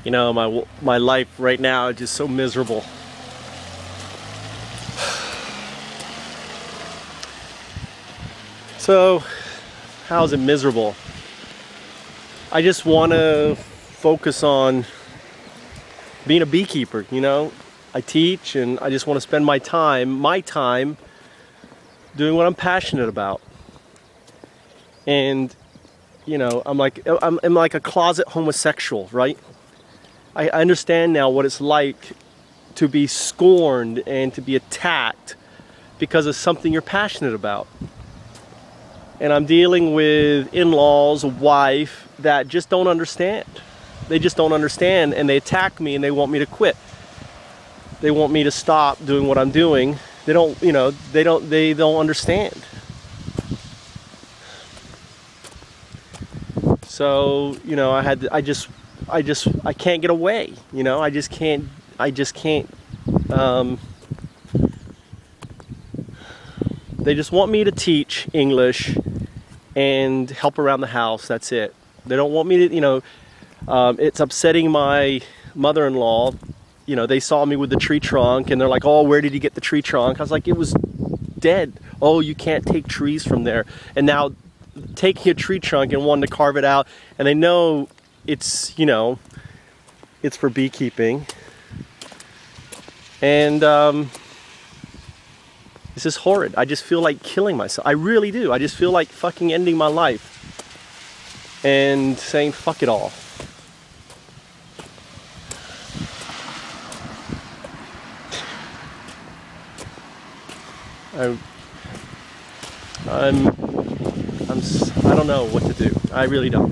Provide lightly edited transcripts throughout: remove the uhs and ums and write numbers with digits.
You know, my life right now is just so miserable. So, how is it miserable? I just want to focus on being a beekeeper, you know? I teach and I just want to spend my time doing what I'm passionate about. And, you know, I'm like a closet homosexual, right? I understand now what it's like to be scorned and to be attacked because of something you're passionate about. And I'm dealing with in-laws, a wife that just don't understand. They just don't understand, and they attack me and they want me to quit. They want me to stop doing what I'm doing. They don't, you know, they don't understand. So, you know, I can't get away, you know, I just can't, they just want me to teach English and help around the house, that's it. They don't want me to, you know, it's upsetting my mother-in-law. You know, they saw me with the tree trunk and they're like, oh, where did you get the tree trunk? I was like, it was dead. Oh, you can't take trees from there. And now taking a tree trunk and wanting to carve it out, and they know it's, you know, it's for beekeeping. And this is horrid. I just feel like killing myself. I really do. I just feel like fucking ending my life and saying fuck it all. I don't know what to do. I really don't.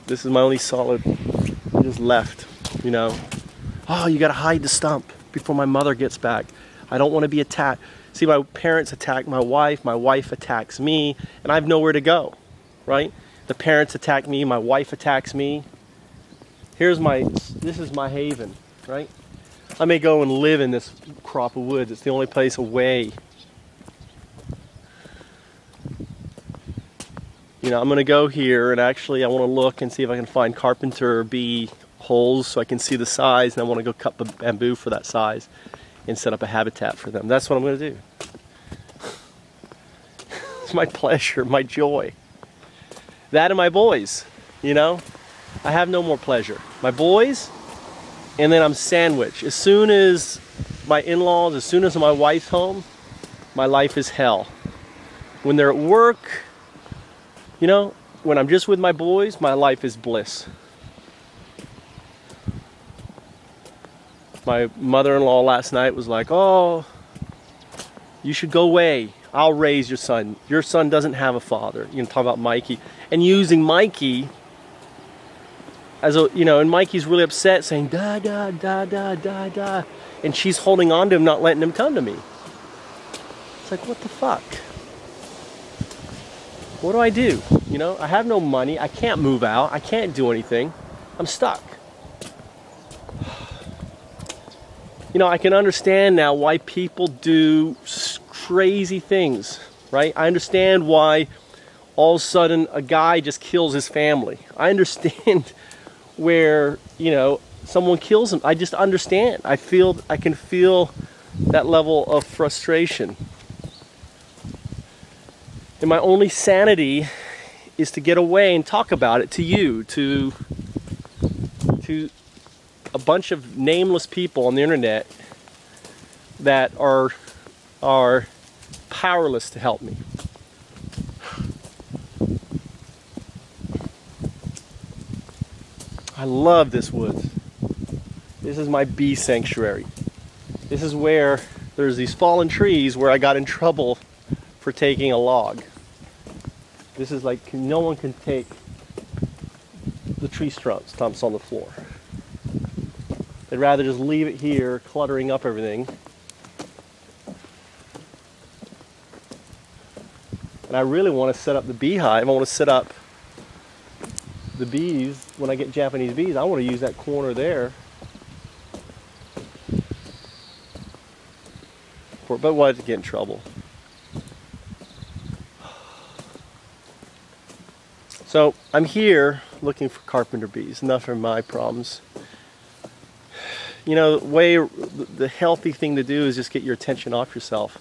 This is my only solid. I just left, you know. Oh, you gotta hide the stump before my mother gets back. I don't want to be attacked. See, my parents attack my wife attacks me, and I have nowhere to go, right? The parents attack me, my wife attacks me. This is my haven, right? I may go and live in this crop of woods. It's the only place away. You know, I'm gonna go here and actually I wanna look and see if I can find carpenter bee holes so I can see the size, and I wanna go cut the bamboo for that size and set up a habitat for them. That's what I'm gonna do. It's my pleasure, my joy. That and my boys, you know? I have no more pleasure. My boys, and then I'm sandwiched. As soon as my in-laws, as soon as my wife's home, my life is hell. When they're at work, you know, when I'm just with my boys, my life is bliss. My mother-in-law last night was like, oh, you should go away. I'll raise your son. Your son doesn't have a father. You know, talk about Mikey. And using Mikey as a, you know, and Mikey's really upset saying, da, da, da, da, da, da. And she's holding on to him, not letting him come to me. It's like, what the fuck? What do I do? You know, I have no money. I can't move out. I can't do anything. I'm stuck. You know, I can understand now why people do crazy things, right? I understand why all of a sudden a guy just kills his family. I understand where, you know, someone kills him. I just understand. I can feel that level of frustration. And my only sanity is to get away and talk about it to you, to a bunch of nameless people on the internet that are powerless to help me. I love this woods. This is my bee sanctuary. This is where there's these fallen trees where I got in trouble for taking a log. This is like, no one can take the tree stumps on the floor. They'd rather just leave it here, cluttering up everything. And I really want to set up the beehive. I want to set up the bees. When I get Japanese bees, I want to use that corner there for it, but why did it get in trouble? So I'm here looking for carpenter bees. Enough of my problems. You know, the healthy thing to do is just get your attention off yourself.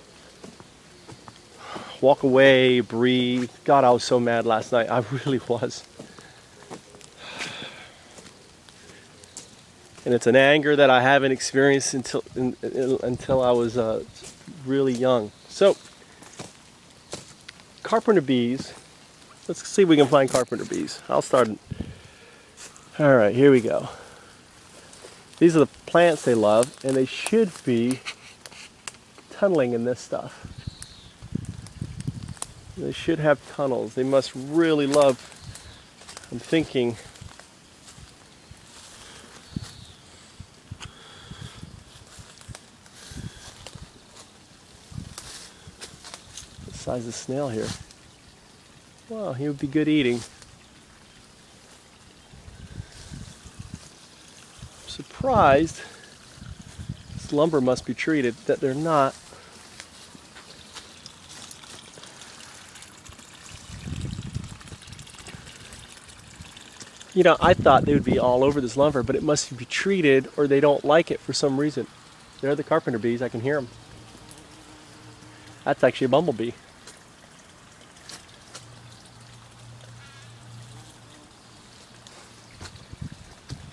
Walk away, breathe. God, I was so mad last night. I really was. And it's an anger that I haven't experienced until I was really young. So, carpenter bees. Let's see if we can find carpenter bees. I'll start. All right, here we go. These are the plants they love, and they should be tunneling in this stuff. They should have tunnels. They must really love, I'm thinking, the size of the snail here. Wow, he would be good eating. I'm surprised, this lumber must be treated, that they're not. You know, I thought they would be all over this lumber, but it must be treated or they don't like it for some reason. They're the carpenter bees, I can hear them. That's actually a bumblebee.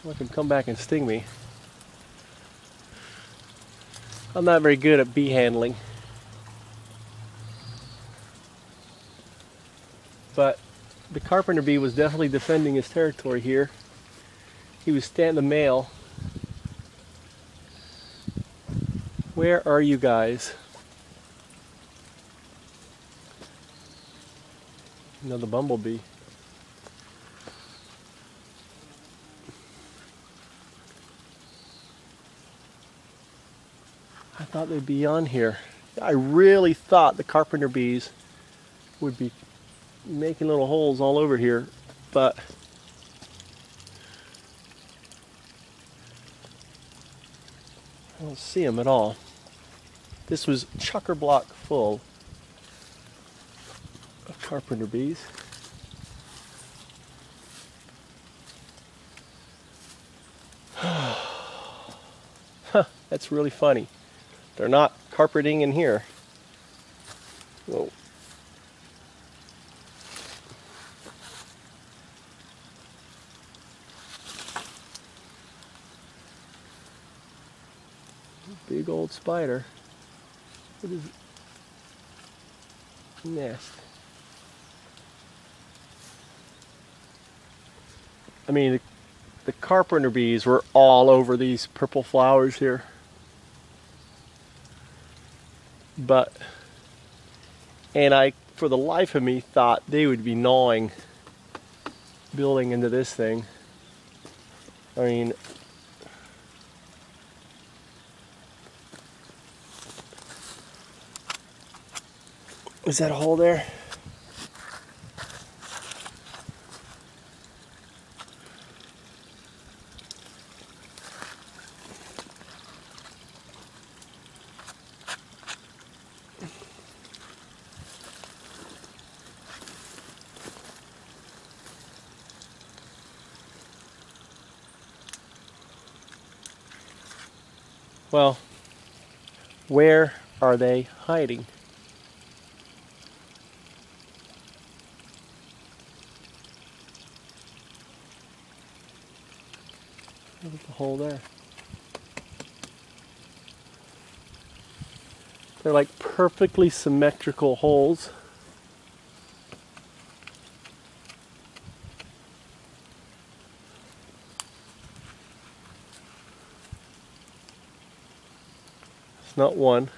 Let him come back and sting me. I'm not very good at bee handling. But the carpenter bee was definitely defending his territory here. He was standing the male. Where are you guys? Another bumblebee. I thought they'd be on here. I really thought the carpenter bees would be making little holes all over here, but I don't see them at all. This was chucker block full of carpenter bees. That's really funny. They're not carpeting in here. Whoa. Big old spider. What is it? Nest. I mean, the carpenter bees were all over these purple flowers here. And I, for the life of me, thought they would be gnawing, building into this thing. I mean, is that a hole there? Well, where are they hiding? Look at the hole there. They're like perfectly symmetrical holes. It's not one.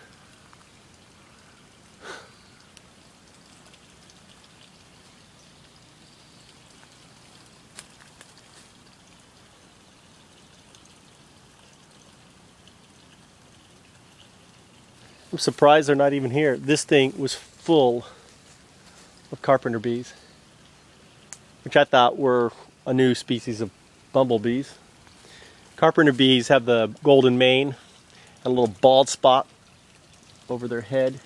I'm surprised they're not even here. This thing was full of carpenter bees, which I thought were a new species of bumblebees. Carpenter bees have the golden mane and a little bald spot over their head.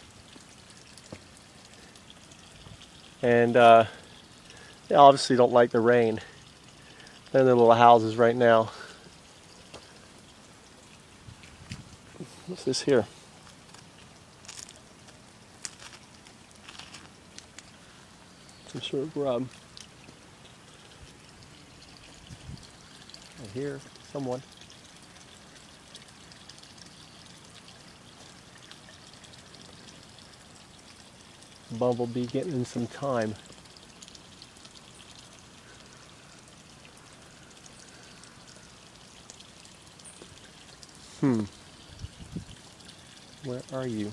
And they obviously don't like the rain. They're in their little houses right now. What's this here? Some sort of grub. I hear someone. Bumblebee getting in some time. Where are you?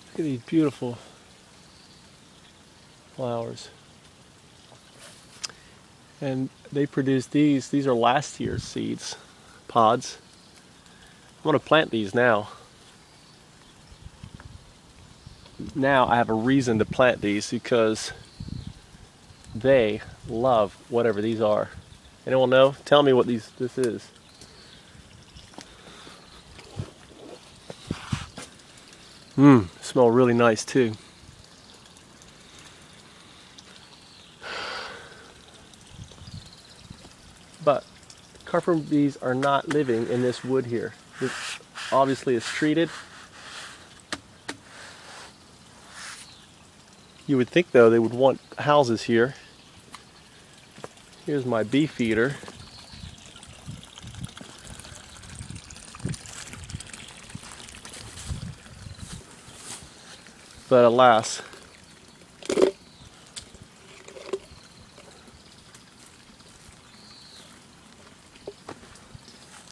Look at these beautiful flowers. And they produce these. These are last year's seeds, pods. I'm going to plant these now. Now I have a reason to plant these because they love whatever these are. Anyone know? Tell me what this is. Smell really nice too. But carpenter bees are not living in this wood here. This obviously is treated. You would think though they would want houses here. Here's my bee feeder. But alas,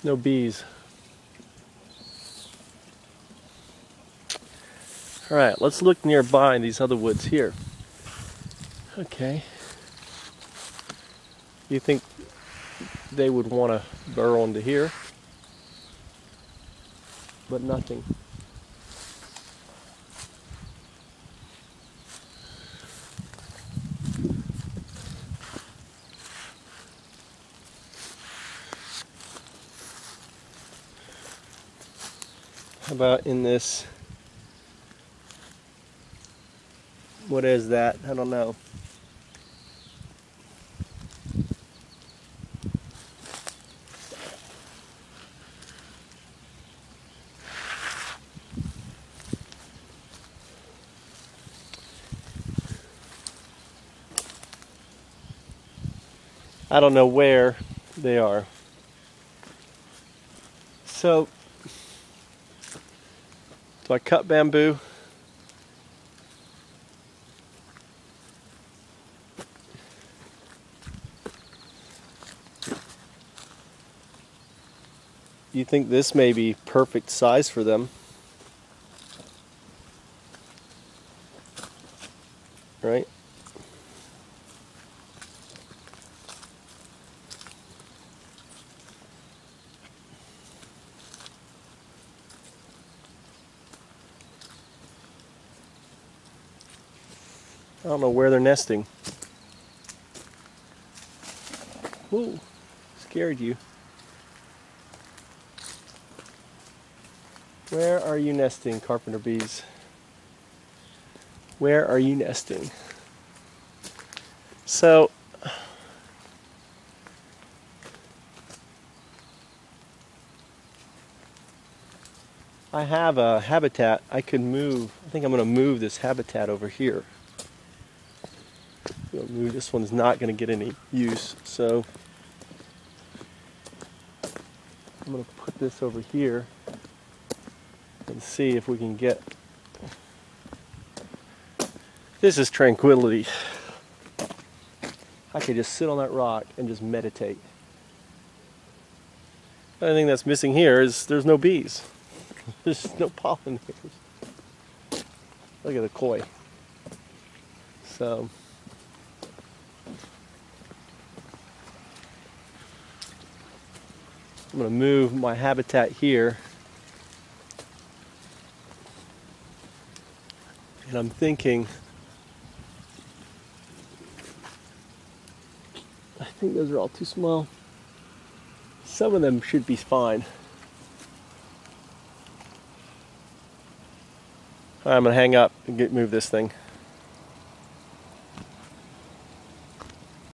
no bees. All right, let's look nearby in these other woods here. Okay. You think they would want to burrow into here? But nothing. How about in this? What is that? I don't know. I don't know where they are. So, do I cut bamboo? You think this may be perfect size for them, right? I don't know where they're nesting. Whoa, scared you. Where are you nesting, carpenter bees? Where are you nesting? So, I have a habitat I could move. I think I'm going to move this habitat over here. This one's not going to get any use, so I'm going to put this over here and see if we can get... This is tranquility. I could just sit on that rock and just meditate. The only thing that's missing here is there's no bees. There's no pollinators. Look at the koi. So I'm going to move my habitat here. And I'm thinking think those are all too small. Some of them should be fine. All right, I'm gonna hang up and move this thing.